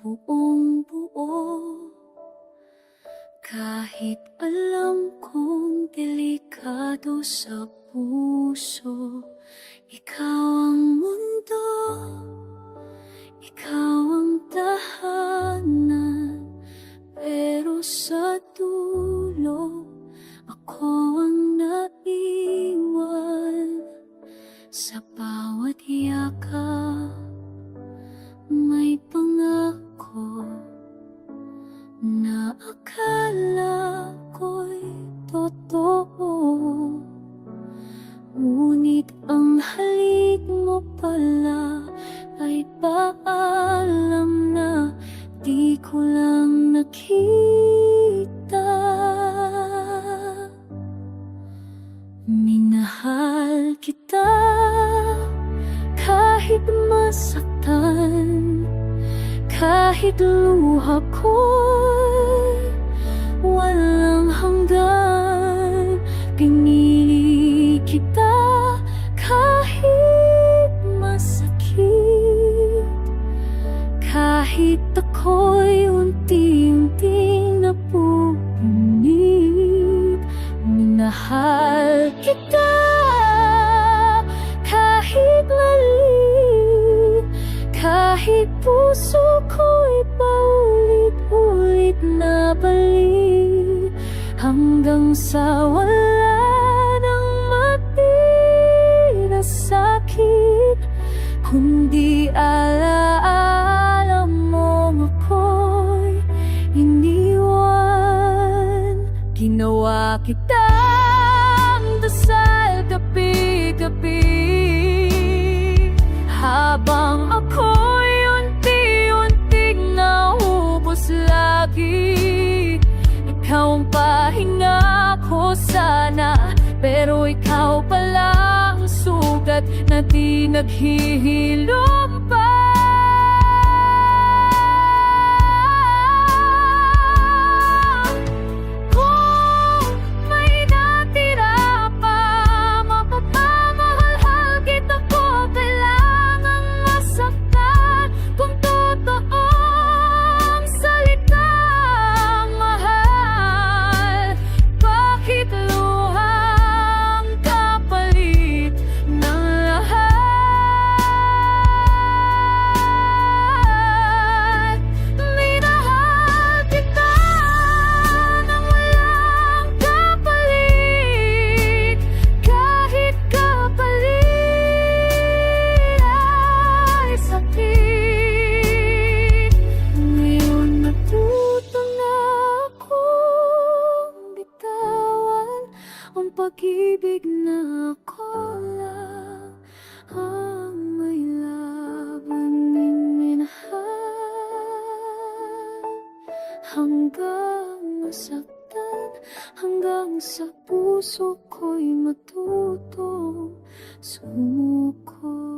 buong buo. Kahit alam kong delikado sa puso, ikaw ang mundo, ikaw ang tahanan. Pero sa dulo, ako ang naiwan. Sa bawat yakap, may pangako na akala ko'y totoo. Ngunit ang halik mo pala ay paalam na di ko lang nakita. Minahal kita kahit masaktan, kahit luha ko'y walang hanggan. Pinili kita kahit masakit, kahit ako'y unti-unting napupunit. Minahal kita kahit mali, kahit puso ko'y paulit-ulit na bali, hanggang sa wala nang matira sa'kin, kundi alaala mong ako'y iniwan. Ginawa kitang dasal gabi-gabi, habang ako'y unti-unting naubos lagi. Ikaw ang pahinga ko sana, pero ikaw pala ang sugat na di naghihilom pa. Pag-ibig na ako lang ang may laban minahal, hanggang masaktan, hanggang sa puso ko'y matutong sumuko.